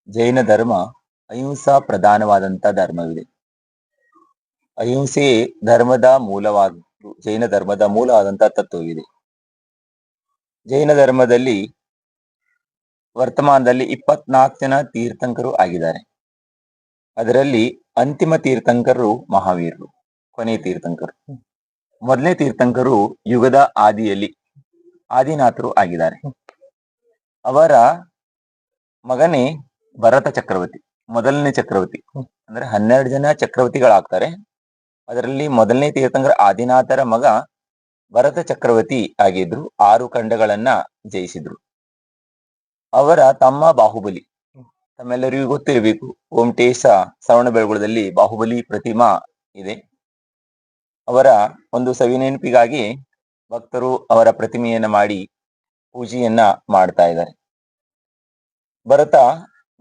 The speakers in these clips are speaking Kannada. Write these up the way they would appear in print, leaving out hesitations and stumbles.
ಜೈನ ಧರ್ಮ ಅಹಿಂಸಾ ಪ್ರಧಾನವಾದಂತ ಧರ್ಮವಿದೆ. ಅಹಿಂಸೆಯೇ ಜೈನ ಧರ್ಮದ ಮೂಲವಾದಂತ ತತ್ವವಿದೆ. ಜೈನ ಧರ್ಮದಲ್ಲಿ ವರ್ತಮಾನದಲ್ಲಿ 24 ಜನ ತೀರ್ಥಂಕರು ಆಗಿದ್ದಾರೆ. ಅದರಲ್ಲಿ ಅಂತಿಮ ತೀರ್ಥಂಕರು ಮಹಾವೀರರು, ಕೊನೆ ತೀರ್ಥಂಕರು. ಮೊದಲನೇ ತೀರ್ಥಂಕರು ಯುಗದ ಆದಿಯಲ್ಲಿ ಆದಿನಾಥರು ಆಗಿದ್ದಾರೆ. ಅವರ ಮಗನೇ ಭರತ ಚಕ್ರವರ್ತಿ, ಮೊದಲನೇ ಚಕ್ರವರ್ತಿ. ಅಂದ್ರೆ 12 ಜನ ಚಕ್ರವರ್ತಿಗಳಾಗ್ತಾರೆ. ಅದರಲ್ಲಿ ಮೊದಲನೇ ತೀರ್ಥಂಕರ ಆದಿನಾಥರ ಮಗ ಭರತ ಚಕ್ರವರ್ತಿ ಆಗಿದ್ರು. 6 ಖಂಡಗಳನ್ನ ಜಯಿಸಿದ್ರು. ಅವರ ತಮ್ಮ ಬಾಹುಬಲಿ, ತಮ್ಮೆಲ್ಲರಿಗೂ ಗೊತ್ತಿರಬೇಕು, ಓಂಟೇಶ ಶ್ರವಣಬೆಳಗೊಳದಲ್ಲಿ ಬಾಹುಬಲಿ ಪ್ರತಿಮಾ ಇದೆ. ಅವರ ಒಂದು ಸವಿನೆನಪಿಗಾಗಿ ಭಕ್ತರು ಅವರ ಪ್ರತಿಮೆಯನ್ನ ಮಾಡಿ ಪೂಜೆಯನ್ನ ಮಾಡ್ತಾ ಇದ್ದಾರೆ. ಭರತ,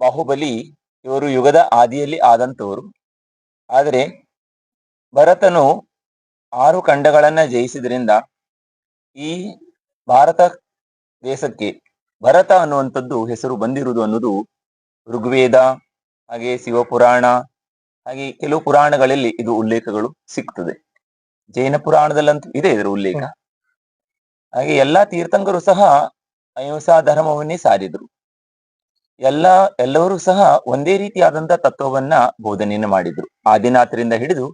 ಬಾಹುಬಲಿ ಇವರು ಯುಗದ ಆದಿಯಲ್ಲಿ ಆದಂತವರು. ಆದರೆ ಭರತನು 6 ಖಂಡಗಳನ್ನ ಜಯಿಸಿದ್ರಿಂದ ಈ ಭಾರತ ದೇಶಕ್ಕೆ ಭರತ ಅನ್ನುವಂಥದ್ದು ಹೆಸರು ಬಂದಿರುವುದು ಅನ್ನೋದು ಋಗ್ವೇದ, ಹಾಗೆ ಶಿವಪುರಾಣ, ಹಾಗೆ ಕೆಲವು ಪುರಾಣಗಳಲ್ಲಿ ಇದು ಉಲ್ಲೇಖಗಳು ಸಿಗ್ತದೆ. ಜೈನ ಪುರಾಣದಲ್ಲಂತೂ ಇದೆ ಇದರ ಉಲ್ಲೇಖ. ಹಾಗೆ ಎಲ್ಲಾ ತೀರ್ಥಂಕರು ಸಹ ಅಹಿಂಸಾ ಧರ್ಮವನ್ನೇ ಸಾರಿದ್ರು. ಎಲ್ಲರೂ ಸಹ ಒಂದೇ ರೀತಿಯಾದಂತ ತತ್ವವನ್ನ ಬೋಧನೆಯನ್ನು ಮಾಡಿದ್ರು, ಆದಿನಾಥರಿಂದ ಹಿಡಿದು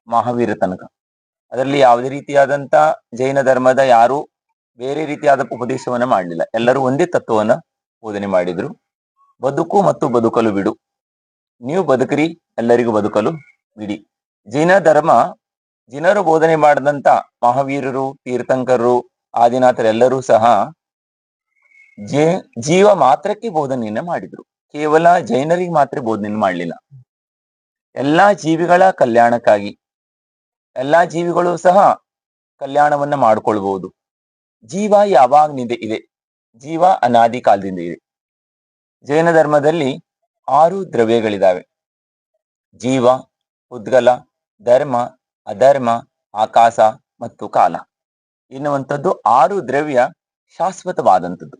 ಮಹಾವೀರ ತನಕ. ಅದರಲ್ಲಿ ಯಾವುದೇ ರೀತಿಯಾದಂತ ಜೈನ ಧರ್ಮದ ಯಾರು ಬೇರೆ ರೀತಿಯಾದ ಉಪದೇಶವನ್ನ ಮಾಡಲಿಲ್ಲ. ಎಲ್ಲರೂ ಒಂದೇ ತತ್ವವನ್ನ ಬೋಧನೆ ಮಾಡಿದ್ರು. ಬದುಕು ಮತ್ತು ಬದುಕಲು ಬಿಡು, ನೀವು ಬದುಕರಿ, ಎಲ್ಲರಿಗೂ ಬದುಕಲು ಬಿಡಿ. ಜೈನ ಧರ್ಮ ಜಿನರು ಬೋಧನೆ ಮಾಡಿದಂತ ಮಹಾವೀರರು, ತೀರ್ಥಂಕರರು, ಆದಿನಾಥರೆಲ್ಲರೂ ಸಹ ಜೀವ ಮಾತ್ರಕ್ಕೆ ಬೋಧನೆಯನ್ನ ಮಾಡಿದ್ರು. ಕೇವಲ ಜೈನರಿಗೆ ಮಾತ್ರ ಬೋಧನೆಯನ್ನು ಮಾಡಲಿಲ್ಲ. ಎಲ್ಲಾ ಜೀವಿಗಳ ಕಲ್ಯಾಣಕ್ಕಾಗಿ ಎಲ್ಲಾ ಜೀವಿಗಳು ಸಹ ಕಲ್ಯಾಣವನ್ನ ಮಾಡ್ಕೊಳ್ಬಹುದು. ಜೀವ ಯಾವಾಗ್ನಿಂದ ಇದೆ, ಜೀವ ಅನಾದಿ ಕಾಲದಿಂದ ಇದೆ. ಜೈನ ಧರ್ಮದಲ್ಲಿ 6 ದ್ರವ್ಯಗಳಿದಾವೆ: ಜೀವ, ಉದ್ಗಲ, ಧರ್ಮ, ಅಧರ್ಮ, ಆಕಾಶ ಮತ್ತು ಕಾಲ ಎನ್ನುವಂಥದ್ದು 6 ದ್ರವ್ಯ ಶಾಶ್ವತವಾದಂಥದ್ದು.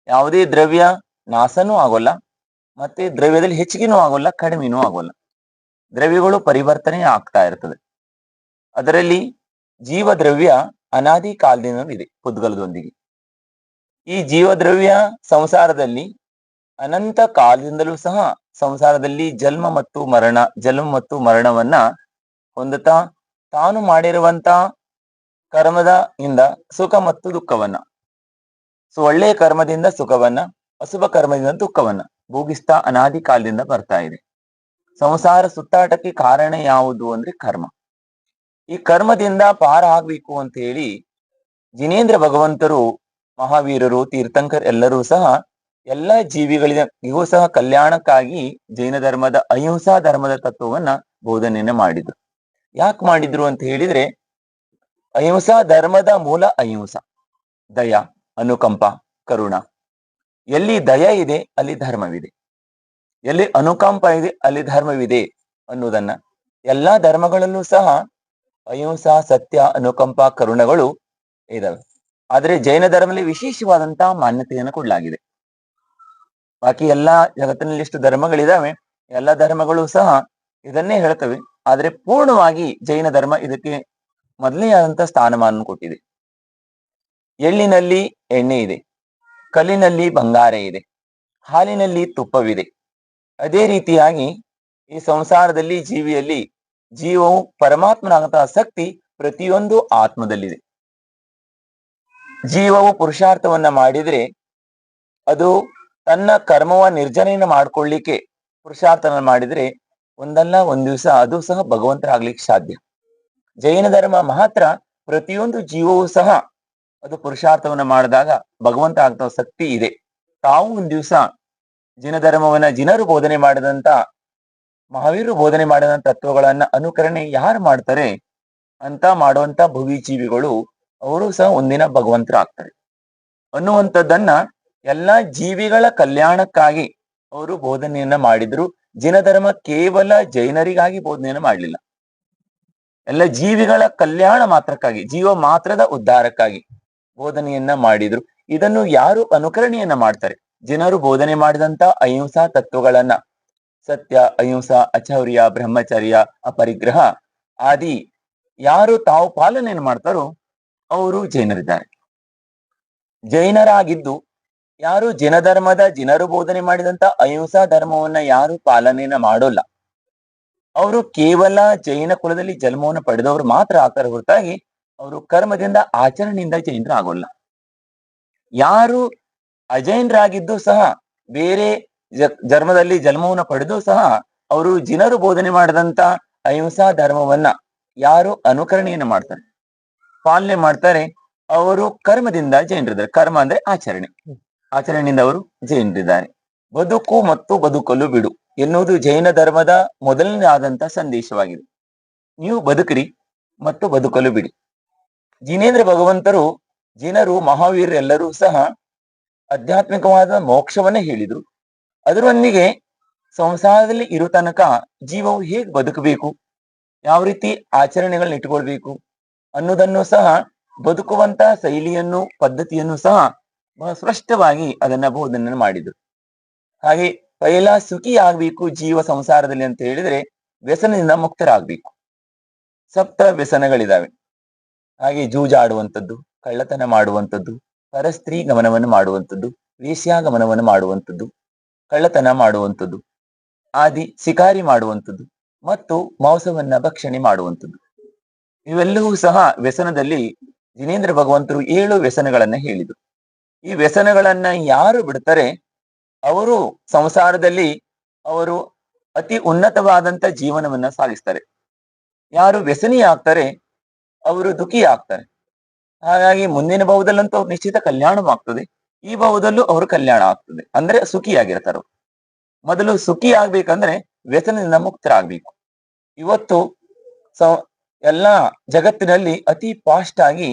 ಯಾವುದೇ ದ್ರವ್ಯ ನಾಶನೂ ಆಗೋಲ್ಲ, ಮತ್ತೆ ದ್ರವ್ಯದಲ್ಲಿ ಹೆಚ್ಚಿಗೆನೂ ಆಗೋಲ್ಲ, ಕಡಿಮೆನೂ ಆಗೋಲ್ಲ. ದ್ರವ್ಯಗಳು ಪರಿವರ್ತನೆ ಆಗ್ತಾ ಇರ್ತದೆ. ಅದರಲ್ಲಿ ಜೀವ ದ್ರವ್ಯ ಅನಾದಿ ಕಾಲದಿಂದ ಇದೆ ಉದ್ಗಲದೊಂದಿಗೆ. ಈ ಜೀವ ದ್ರವ್ಯ ಸಂಸಾರದಲ್ಲಿ ಅನಂತ ಕಾಲದಿಂದಲೂ ಸಹ ಸಂಸಾರದಲ್ಲಿ ಜನ್ಮ ಮತ್ತು ಮರಣವನ್ನ ಹೊಂದುತ್ತಾ ತಾನು ಮಾಡಿರುವಂತ ಕರ್ಮದ ಇಂದ ಸುಖ ಮತ್ತು ದುಃಖವನ್ನ, ಒಳ್ಳೆಯ ಕರ್ಮದಿಂದ ಸುಖವನ್ನ, ಅಶುಭ ಕರ್ಮದಿಂದ ದುಃಖವನ್ನ ಭೋಗಿಸ್ತಾ ಅನಾದಿ ಕಾಲದಿಂದ ಬರ್ತಾ ಇದೆ. ಸಂಸಾರ ಸುತ್ತಾಟಕ್ಕೆ ಕಾರಣ ಯಾವುದು ಅಂದ್ರೆ ಕರ್ಮ. ಈ ಕರ್ಮದಿಂದ ಪಾರ ಆಗ್ಬೇಕು ಅಂತ ಹೇಳಿ ಜಿನೇಂದ್ರ ಭಗವಂತರು, ಮಹಾವೀರರು, ತೀರ್ಥಂಕರ್ ಎಲ್ಲರೂ ಸಹ ಎಲ್ಲ ಜೀವಿಗಳಿಗೂ ಸಹ ಕಲ್ಯಾಣಕ್ಕಾಗಿ ಜೈನ ಧರ್ಮದ ಅಹಿಂಸಾ ಧರ್ಮದ ತತ್ವವನ್ನ ಬೋಧನೆಯನ್ನ ಮಾಡಿದ್ರು. ಯಾಕೆ ಮಾಡಿದ್ರು ಅಂತ ಹೇಳಿದ್ರೆ, ಅಹಿಂಸಾ ಧರ್ಮದ ಮೂಲ ಅಹಿಂಸಾ, ದಯ, ಅನುಕಂಪ, ಕರುಣ. ಎಲ್ಲಿ ದಯ ಇದೆ ಅಲ್ಲಿ ಧರ್ಮವಿದೆ, ಎಲ್ಲಿ ಅನುಕಂಪ ಇದೆ ಅಲ್ಲಿ ಧರ್ಮವಿದೆ ಅನ್ನೋದನ್ನ ಎಲ್ಲಾ ಧರ್ಮಗಳಲ್ಲೂ ಸಹ ಅಹಿಂಸಾ, ಸತ್ಯ, ಅನುಕಂಪ, ಕರುಣಗಳು ಇದಾವೆ. ಆದ್ರೆ ಜೈನ ಧರ್ಮದಲ್ಲಿ ವಿಶೇಷವಾದಂತಹ ಮಾನ್ಯತೆಯನ್ನು ಕೊಡಲಾಗಿದೆ. ಬಾಕಿ ಎಲ್ಲಾ ಜಗತ್ತಿನಲ್ಲಿ ಎಷ್ಟು ಧರ್ಮಗಳಿದಾವೆ, ಎಲ್ಲ ಧರ್ಮಗಳು ಸಹ ಇದನ್ನೇ ಹೇಳ್ತವೆ. ಆದ್ರೆ ಪೂರ್ಣವಾಗಿ ಜೈನ ಧರ್ಮ ಇದಕ್ಕೆ ಮೊದಲನೆಯಾದಂತ ಸ್ಥಾನಮಾನ ಕೊಟ್ಟಿದೆ. ಎಳ್ಳಿನಲ್ಲಿ ಎಣ್ಣೆ ಇದೆ, ಕಲ್ಲಿನಲ್ಲಿ ಬಂಗಾರ ಇದೆ, ಹಾಲಿನಲ್ಲಿ ತುಪ್ಪವಿದೆ. ಅದೇ ರೀತಿಯಾಗಿ ಈ ಸಂಸಾರದಲ್ಲಿ ಜೀವವು ಪರಮಾತ್ಮನಾದಂತಹ ಶಕ್ತಿ ಪ್ರತಿಯೊಂದು ಆತ್ಮದಲ್ಲಿದೆ. ಜೀವವು ಪುರುಷಾರ್ಥವನ್ನ ಮಾಡಿದ್ರೆ ಅದು ತನ್ನ ಕರ್ಮವ ನಿರ್ಜನೆಯನ್ನು ಮಾಡ್ಕೊಳ್ಳಿಕ್ಕೆ ಪುರುಷಾರ್ಥನ ಮಾಡಿದ್ರೆ ಒಂದಲ್ಲ ಒಂದ್ ದಿವಸ ಅದು ಸಹ ಭಗವಂತರಾಗ್ಲಿಕ್ಕೆ ಸಾಧ್ಯ. ಜೈನ ಧರ್ಮ ಮಾತ್ರ ಪ್ರತಿಯೊಂದು ಜೀವವೂ ಸಹ ಅದು ಪುರುಷಾರ್ಥವನ್ನ ಮಾಡಿದಾಗ ಭಗವಂತ ಆಗ್ತಾ ಶಕ್ತಿ ಇದೆ. ತಾವು ಒಂದ್ ದಿವಸ ಜಿನರು ಬೋಧನೆ ಮಾಡಿದಂತ, ಮಹಾವೀರರು ಬೋಧನೆ ಮಾಡಿದಂತ ತತ್ವಗಳನ್ನ ಅನುಕರಣೆ ಯಾರು ಮಾಡ್ತಾರೆ ಅಂತ ಮಾಡುವಂತ ಭವಿ ಜೀವಿಗಳು ಅವರು ಸಹ ಒಂದಿನ ಭಗವಂತರಾಗ್ತಾರೆ ಅನ್ನುವಂಥದ್ದನ್ನ ಎಲ್ಲಾ ಜೀವಿಗಳ ಕಲ್ಯಾಣಕ್ಕಾಗಿ ಅವರು ಬೋಧನೆಯನ್ನ ಮಾಡಿದ್ರು. ಜಿನ ಧರ್ಮ ಕೇವಲ ಜೈನರಿಗಾಗಿ ಬೋಧನೆಯನ್ನ ಮಾಡಲಿಲ್ಲ, ಎಲ್ಲ ಜೀವಿಗಳ ಕಲ್ಯಾಣ ಮಾತ್ರಕ್ಕಾಗಿ, ಜೀವ ಮಾತ್ರದ ಉದ್ಧಾರಕ್ಕಾಗಿ ಬೋಧನೆಯನ್ನ ಮಾಡಿದ್ರು. ಇದನ್ನು ಯಾರು ಅನುಕರಣೆಯನ್ನ ಮಾಡ್ತಾರೆ, ಜನರು ಬೋಧನೆ ಮಾಡಿದಂತ ಅಹಿಂಸಾ ತತ್ವಗಳನ್ನ ಸತ್ಯ, ಅಹಿಂಸಾ, ಅಚೌರ್ಯ, ಬ್ರಹ್ಮಚರ್ಯ, ಅಪರಿಗ್ರಹ ಆದಿ ಯಾರು ತಾವು ಪಾಲನೆಯನ್ನು ಮಾಡ್ತಾರೋ ಅವರು ಜೈನರಿದ್ದಾರೆ. ಜೈನರಾಗಿದ್ದು ಯಾರು ಜಿನ ಧರ್ಮದ ಜಿನರು ಬೋಧನೆ ಮಾಡಿದಂತ ಅಹಿಂಸಾ ಧರ್ಮವನ್ನ ಯಾರು ಪಾಲನೆಯನ್ನ ಮಾಡೋಲ್ಲ, ಅವರು ಕೇವಲ ಜೈನ ಕುಲದಲ್ಲಿ ಜನ್ಮವನ್ನು ಪಡೆದವರು ಮಾತ್ರ ಆಗ್ತಾರೆ ಹೊರತಾಗಿ ಅವರು ಕರ್ಮದಿಂದ ಆಚರಣೆಯಿಂದ ಜೈನರು ಆಗೋಲ್ಲ. ಯಾರು ಅಜೈನರಾಗಿದ್ದು ಸಹ ಬೇರೆ ಧರ್ಮದಲ್ಲಿ ಜನ್ಮವನ್ನು ಪಡೆದು ಸಹ ಅವರು ಜಿನರು ಬೋಧನೆ ಮಾಡಿದಂತ ಅಹಿಂಸಾ ಧರ್ಮವನ್ನ ಯಾರು ಅನುಕರಣೆಯನ್ನು ಮಾಡ್ತಾರೆ, ಪಾಲನೆ ಮಾಡ್ತಾರೆ, ಅವರು ಕರ್ಮದಿಂದ ಜೈನರಿದ್ದಾರೆ. ಕರ್ಮ ಅಂದ್ರೆ ಆಚರಣೆ, ಆಚರಣೆಯಿಂದ ಅವರು ಜೈನರಿದ್ದಾರೆ. ಬದುಕು ಮತ್ತು ಬದುಕಲು ಬಿಡು ಎನ್ನುವುದು ಜೈನ ಧರ್ಮದ ಮೊದಲನೇ ಆದಂತ ಸಂದೇಶವಾಗಿದೆ. ನೀವು ಬದುಕಿರಿ ಮತ್ತು ಬದುಕಲು ಬಿಡಿ. ಜಿನೇಂದ್ರ ಭಗವಂತರು ಜಿನರು ಮಹಾವೀರರೆಲ್ಲರೂ ಸಹ ಆಧ್ಯಾತ್ಮಿಕವಾದ ಮೋಕ್ಷವನ್ನೇ ಹೇಳಿದ್ರು. ಅದರೊಂದಿಗೆ ಸಂಸಾರದಲ್ಲಿ ಇರೋ ತನಕ ಜೀವವು ಹೇಗೆ ಬದುಕಬೇಕು, ಯಾವ ರೀತಿ ಆಚರಣೆಗಳನ್ನ ಇಟ್ಕೊಳ್ಬೇಕು ಅನ್ನೋದನ್ನು ಸಹ ಬದುಕುವಂತ ಶೈಲಿಯನ್ನು ಪದ್ಧತಿಯನ್ನು ಸಹ ಬಹಳ ಸ್ಪಷ್ಟವಾಗಿ ಅದನ್ನ ಬೋಧನೆ ಮಾಡಿದ್ರು. ಹಾಗೆ ಪೈಲ ಸುಖಿ ಆಗ್ಬೇಕು ಜೀವ ಸಂಸಾರದಲ್ಲಿ ಅಂತ ಹೇಳಿದ್ರೆ ವ್ಯಸನದಿಂದ ಮುಕ್ತರಾಗ್ಬೇಕು. ಸಪ್ತ ವ್ಯಸನಗಳಿದಾವೆ. ಹಾಗೆ ಜೂಜಾಡುವಂಥದ್ದು, ಕಳ್ಳತನ ಮಾಡುವಂಥದ್ದು, ಪರಸ್ತ್ರೀ ಗಮನವನ್ನು ಮಾಡುವಂಥದ್ದು, ವೇಶ್ಯಾಗಮನವನ್ನು ಮಾಡುವಂಥದ್ದು, ಕಳ್ಳತನ ಮಾಡುವಂಥದ್ದು, ಆದಿ ಶಿಕಾರಿ ಮಾಡುವಂಥದ್ದು ಮತ್ತು ಮಾಂಸವನ್ನ ಭಕ್ಷಣೆ ಮಾಡುವಂಥದ್ದು. ಇವೆಲ್ಲವೂ ಸಹ ವ್ಯಸನದಲ್ಲಿ ಜಿನೇಂದ್ರ ಭಗವಂತರು 7 ವ್ಯಸನಗಳನ್ನ ಹೇಳಿದರು. ಈ ವ್ಯಸನಗಳನ್ನ ಯಾರು ಬಿಡ್ತಾರೆ ಅವರು ಸಂಸಾರದಲ್ಲಿ ಅವರು ಅತಿ ಉನ್ನತವಾದಂತ ಜೀವನವನ್ನ ಸಾಗಿಸ್ತಾರೆ. ಯಾರು ವ್ಯಸನಿ ಆಗ್ತಾರೆ ಅವರು ದುಃಖಿ ಆಗ್ತಾರೆ. ಹಾಗಾಗಿ ಮುಂದಿನ ಭಾವದಲ್ಲಂತೂ ಅವ್ರು ನಿಶ್ಚಿತ ಕಲ್ಯಾಣವಾಗ್ತದೆ, ಈ ಭಾವದಲ್ಲೂ ಅವರು ಕಲ್ಯಾಣ ಆಗ್ತದೆ, ಅಂದ್ರೆ ಸುಖಿಯಾಗಿರ್ತಾರೆ. ಮೊದಲು ಸುಖಿ ಆಗ್ಬೇಕಂದ್ರೆ ವ್ಯಸನದಿಂದ ಮುಕ್ತರಾಗ್ಬೇಕು. ಇವತ್ತು ಎಲ್ಲ ಜಗತ್ತಿನಲ್ಲಿ ಅತಿ ಫಾಸ್ಟ್ ಆಗಿ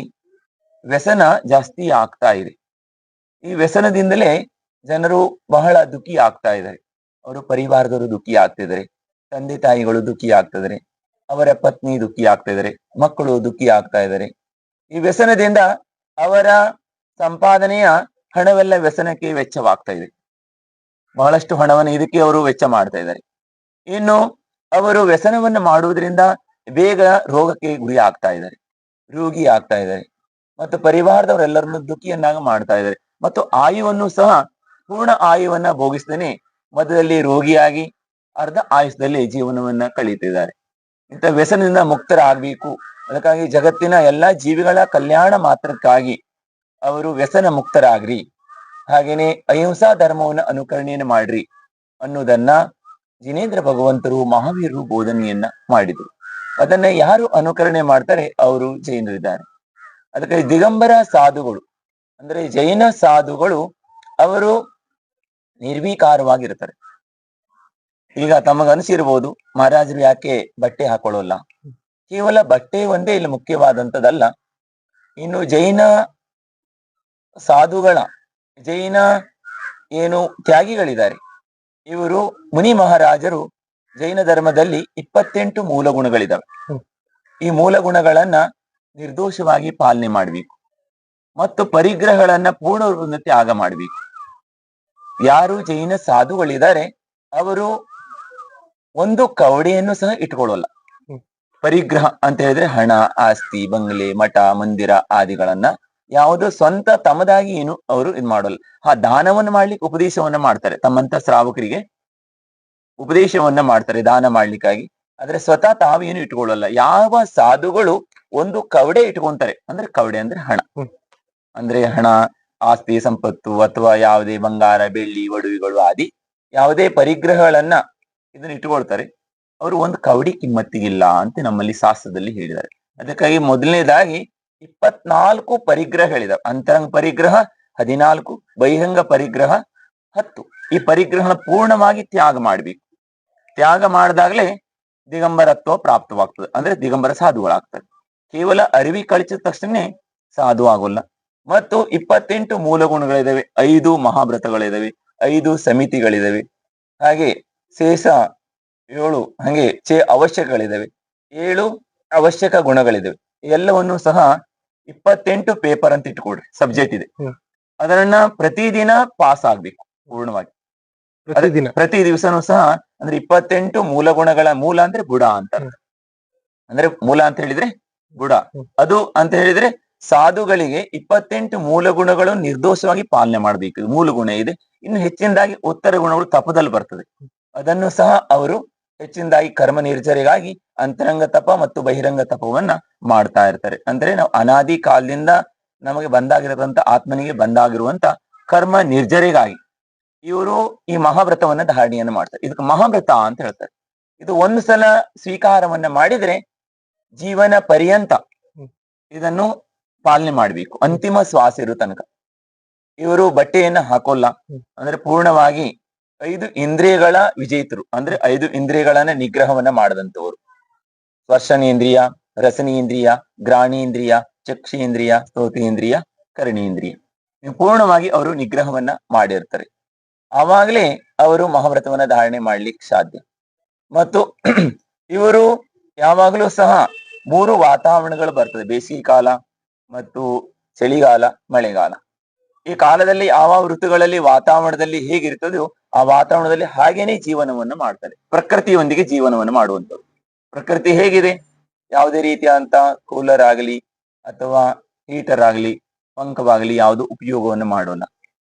ವ್ಯಸನ ಜಾಸ್ತಿ ಆಗ್ತಾ ಇದೆ. ಈ ವ್ಯಸನದಿಂದಲೇ ಜನರು ಬಹಳ ದುಃಖಿ ಆಗ್ತಾ ಇದ್ದಾರೆ. ಅವರು ಪರಿವಾರದವರು ದುಃಖಿ ಆಗ್ತಿದ್ದಾರೆ, ತಂದೆ ತಾಯಿಗಳು ದುಃಖಿ ಆಗ್ತಿದ್ದಾರೆ, ಅವರ ಪತ್ನಿ ದುಃಖಿ ಆಗ್ತಾ ಇದ್ದಾರೆ, ಮಕ್ಕಳು ದುಃಖಿ ಆಗ್ತಾ ಇದ್ದಾರೆ. ಈ ವ್ಯಸನದಿಂದ ಅವರ ಸಂಪಾದನೆಯ ಹಣವೆಲ್ಲ ವ್ಯಸನಕ್ಕೆ ವೆಚ್ಚವಾಗ್ತಾ ಇದೆ. ಬಹಳಷ್ಟು ಹಣವನ್ನು ಇದಕ್ಕೆ ಅವರು ವೆಚ್ಚ ಮಾಡ್ತಾ ಇದ್ದಾರೆ. ಇನ್ನು ಅವರು ವ್ಯಸನವನ್ನು ಮಾಡುವುದರಿಂದ ಬೇಗ ರೋಗಕ್ಕೆ ಗುರಿ ಆಗ್ತಾ ಇದ್ದಾರೆ, ರೋಗಿ ಆಗ್ತಾ ಇದ್ದಾರೆ, ಮತ್ತು ಪರಿವಾರದವರೆಲ್ಲರನ್ನು ದುಃಖಿಯನ್ನಾಗ ಮಾಡ್ತಾ ಇದ್ದಾರೆ, ಮತ್ತು ಆಯುವನ್ನು ಸಹ ಪೂರ್ಣ ಆಯುವನ್ನ ಭೋಗಿಸ್ದೇನೆ ಮಧ್ಯದಲ್ಲಿ ರೋಗಿಯಾಗಿ ಅರ್ಧ ಆಯುಷದಲ್ಲಿ ಜೀವನವನ್ನ ಕಳೀತಿದ್ದಾರೆ. ಇಂಥ ವ್ಯಸನದಿಂದ ಮುಕ್ತರಾಗಬೇಕು. ಅದಕ್ಕಾಗಿ ಜಗತ್ತಿನ ಎಲ್ಲಾ ಜೀವಿಗಳ ಕಲ್ಯಾಣ ಮಾತ್ರಕ್ಕಾಗಿ ಅವರು ವ್ಯಸನ ಮುಕ್ತರಾಗ್ರಿ, ಹಾಗೇನೆ ಅಹಿಂಸಾ ಧರ್ಮವನ್ನು ಅನುಕರಣೆಯನ್ನು ಮಾಡ್ರಿ ಅನ್ನೋದನ್ನ ಜಿನೇಂದ್ರ ಭಗವಂತರು ಮಹಾವೀರರು ಬೋಧನೆಯನ್ನ ಮಾಡಿದರು. ಅದನ್ನ ಯಾರು ಅನುಕರಣೆ ಮಾಡ್ತಾರೆ ಅವರು ಜೈನರಿದ್ದಾರೆ. ಅದಕ್ಕೆ ದಿಗಂಬರ ಸಾಧುಗಳು ಅಂದ್ರೆ ಜೈನ ಸಾಧುಗಳು ಅವರು ನಿರ್ವಿಕಾರವಾಗಿರ್ತಾರೆ. ಈಗ ತಮಗನಿಸಿರ್ಬೋದು ಮಹಾರಾಜರು ಯಾಕೆ ಬಟ್ಟೆ ಹಾಕೊಳ್ಳೋಲ್ಲ, ಕೇವಲ ಬಟ್ಟೆ ಒಂದೇ ಇಲ್ಲಿ ಮುಖ್ಯವಾದಂಥದ್ದಲ್ಲ. ಇನ್ನು ಜೈನ ಸಾಧುಗಳ ಜೈನ ಏನು ತ್ಯಾಗಿಗಳಿದ್ದಾರೆ ಇವರು ಮುನಿ ಮಹಾರಾಜರು ಜೈನ ಧರ್ಮದಲ್ಲಿ 28 ಮೂಲ ಗುಣಗಳಿದಾವೆ. ಈ ಮೂಲ ಗುಣಗಳನ್ನ ನಿರ್ದೋಷವಾಗಿ ಪಾಲನೆ ಮಾಡಬೇಕು ಮತ್ತು ಪರಿಗ್ರಹಗಳನ್ನ ಪೂರ್ಣ ತ್ಯಾಗ ಮಾಡಬೇಕು. ಯಾರು ಜೈನ ಸಾಧುಗಳಿದ್ದಾರೆ ಅವರು ಒಂದು ಕವಡೆಯನ್ನು ಸಹ ಇಟ್ಕೊಳ್ಳೋಲ್ಲ. ಪರಿಗ್ರಹ ಅಂತ ಹೇಳಿದ್ರೆ ಹಣ, ಆಸ್ತಿ, ಬಂಗ್ಲೆ, ಮಠ, ಮಂದಿರ ಆದಿಗಳನ್ನ ಯಾವುದೋ ಸ್ವಂತ ತಮ್ಮದಾಗಿ ಏನು ಅವರು ಇದು ಮಾಡೋಲ್ಲ. ದಾನವನ್ನು ಮಾಡ್ಲಿಕ್ಕೆ ಉಪದೇಶವನ್ನ ಮಾಡ್ತಾರೆ, ತಮ್ಮಂತ ಶ್ರಾವಕರಿಗೆ ಉಪದೇಶವನ್ನ ಮಾಡ್ತಾರೆ ದಾನ ಮಾಡ್ಲಿಕ್ಕಾಗಿ. ಆದ್ರೆ ಸ್ವತಃ ತಾವೇನು ಇಟ್ಕೊಳ್ಳಲ್ಲ. ಯಾವ ಸಾಧುಗಳು ಒಂದು ಕವಡೆ ಇಟ್ಕೊಂತಾರೆ, ಅಂದ್ರೆ ಕವಡೆ ಅಂದ್ರೆ ಹಣ, ಅಂದ್ರೆ ಹಣ, ಆಸ್ತಿ, ಸಂಪತ್ತು ಅಥವಾ ಯಾವುದೇ ಬಂಗಾರ, ಬೆಳ್ಳಿ, ಒಡವೆಗಳು ಆದಿ ಯಾವುದೇ ಪರಿಗ್ರಹಗಳನ್ನ ಇದನ್ನ ಇಟ್ಕೊಳ್ತಾರೆ, ಅವರು ಒಂದು ಕವಡಿ ಕಿಮ್ಮತ್ತಿಗಿಲ್ಲ ಅಂತ ನಮ್ಮಲ್ಲಿ ಶಾಸ್ತ್ರದಲ್ಲಿ ಹೇಳಿದ್ದಾರೆ. ಅದಕ್ಕಾಗಿ ಮೊದಲನೇದಾಗಿ 24 ಪರಿಗ್ರಹಗಳಿದಾವೆ. ಅಂತರಂಗ ಪರಿಗ್ರಹ 14, ಬಹಿರಂಗ ಪರಿಗ್ರಹ 10. ಈ ಪರಿಗ್ರಹನ ಪೂರ್ಣವಾಗಿ ತ್ಯಾಗ ಮಾಡ್ಬೇಕು. ತ್ಯಾಗ ಮಾಡಿದಾಗಲೇ ದಿಗಂಬರತ್ವ ಪ್ರಾಪ್ತವಾಗ್ತದೆ, ಅಂದ್ರೆ ದಿಗಂಬರ ಸಾಧುಗಳಾಗ್ತದೆ. ಕೇವಲ ಅರಿವಿ ಕಳಿಸಿದ ತಕ್ಷಣ ಸಾಧು ಆಗೋಲ್ಲ. ಮತ್ತು 28 ಮೂಲ ಗುಣಗಳಿದಾವೆ, 5 ಮಹಾವ್ರತಗಳಿದಾವೆ, 5 ಸಮಿತಿಗಳಿದಾವೆ, ಹಾಗೆ ಶೇಷ 7 ಹಾಗೆ ಅವಶ್ಯಕಗಳಿದಾವೆ, 7 ಅವಶ್ಯಕ ಗುಣಗಳಿದಾವೆ. ಎಲ್ಲವನ್ನು ಸಹ 28 ಪೇಪರ್ ಅಂತ ಇಟ್ಕೊಡ್ರಿ, ಸಬ್ಜೆಕ್ಟ್ ಇದೆ. ಅದನ್ನ ಪ್ರತಿದಿನ ಪಾಸ್ ಆಗ್ಬೇಕು. ಪೂರ್ಣವಾಗಿ. ಪ್ರತಿದಿನ ಪ್ರತಿ ದಿವಸನೂ ಸಹ ಅಂದ್ರೆ 28 ಮೂಲ ಗುಣಗಳ ಮೂಲ ಅಂದ್ರೆ ಬುಡ ಅಂತ ಅರ್ಥ. ಅಂದ್ರೆ ಮೂಲ ಅಂತ ಹೇಳಿದ್ರೆ ಬುಡ. ಅದು ಅಂತ ಹೇಳಿದ್ರೆ ಸಾಧುಗಳಿಗೆ 28 ಮೂಲ ಗುಣಗಳು ನಿರ್ದೋಷವಾಗಿ ಪಾಲನೆ ಮಾಡ್ಬೇಕು. ಇದು ಮೂಲ ಗುಣ ಇದೆ. ಇನ್ನು ಹೆಚ್ಚಿನದಾಗಿ ಉತ್ತರ ಗುಣಗಳು ತಪದಲ್ಲಿ ಬರ್ತದೆ. ಅದನ್ನು ಸಹ ಅವರು ಹೆಚ್ಚಿನದಾಗಿ ಕರ್ಮ ನಿರ್ಜರಿಗಾಗಿ ಅಂತರಂಗ ತಪ ಮತ್ತು ಬಹಿರಂಗ ತಪವನ್ನ ಮಾಡ್ತಾ ಇರ್ತಾರೆ. ಅಂದ್ರೆ ನಾವು ಅನಾದಿ ಕಾಲದಿಂದ ನಮಗೆ ಬಂದಾಗಿರತಕ್ಕಂತ ಆತ್ಮನಿಗೆ ಬಂದಾಗಿರುವಂತ ಕರ್ಮ ನಿರ್ಜರಿಗಾಗಿ ಇವರು ಈ ಮಹಾವ್ರತವನ್ನ ಧಾರಣೆಯನ್ನು ಮಾಡ್ತಾರೆ. ಇದಕ್ಕೆ ಮಹಾವ್ರತ ಅಂತ ಹೇಳ್ತಾರೆ. ಇದು ಒಂದು ಸಲ ಸ್ವೀಕಾರವನ್ನ ಮಾಡಿದ್ರೆ ಜೀವನ ಪರ್ಯಂತ ಇದನ್ನು ಪಾಲನೆ ಮಾಡ್ಬೇಕು, ಅಂತಿಮ ಶ್ವಾಸ ಇರೋ ತನಕ. ಇವರು ಬಟ್ಟೆಯನ್ನ ಹಾಕೋಲ್ಲ. ಅಂದ್ರೆ ಪೂರ್ಣವಾಗಿ 5 ಇಂದ್ರಿಯಗಳ ವಿಜೇತರು. ಅಂದ್ರೆ 5 ಇಂದ್ರಿಯಗಳನ್ನ ನಿಗ್ರಹವನ್ನ ಮಾಡದಂತವರು. ಸ್ಪರ್ಶನೇಂದ್ರಿಯ, ರಸನೇಂದ್ರಿಯ, ಗ್ರಾಣೇಂದ್ರಿಯ, ಚಕ್ಷೇಂದ್ರಿಯ, ಸ್ತೋತೇಂದ್ರಿಯ, ಕರ್ಣೇಂದ್ರಿಯ. ಪೂರ್ಣವಾಗಿ ಅವರು ನಿಗ್ರಹವನ್ನ ಮಾಡಿರ್ತಾರೆ. ಆವಾಗಲೇ ಅವರು ಮಹಾವ್ರತವನ್ನ ಧಾರಣೆ ಮಾಡ್ಲಿಕ್ಕೆ ಸಾಧ್ಯ. ಮತ್ತು ಇವರು ಯಾವಾಗಲೂ ಸಹ 3 ವಾತಾವರಣಗಳು ಬರ್ತದೆ: ಬೇಸಿಗೆ ಕಾಲ ಮತ್ತು ಚಳಿಗಾಲ, ಮಳೆಗಾಲ. ಈ ಕಾಲದಲ್ಲಿ ಯಾವ ಋತುಗಳಲ್ಲಿ ವಾತಾವರಣದಲ್ಲಿ ಹೇಗಿರ್ತದೋ ಆ ವಾತಾವರಣದಲ್ಲಿ ಹಾಗೇನೆ ಜೀವನವನ್ನು ಮಾಡ್ತಾರೆ. ಪ್ರಕೃತಿಯೊಂದಿಗೆ ಜೀವನವನ್ನು ಮಾಡುವಂಥವ್ರು. ಪ್ರಕೃತಿ ಹೇಗಿದೆ, ಯಾವುದೇ ರೀತಿಯಾದಂತ ಕೂಲರ್ ಆಗಲಿ ಅಥವಾ ಹೀಟರ್ ಆಗಲಿ ಪಂಖವಾಗಲಿ ಯಾವುದು ಉಪಯೋಗವನ್ನು ಮಾಡೋಲ್ಲ.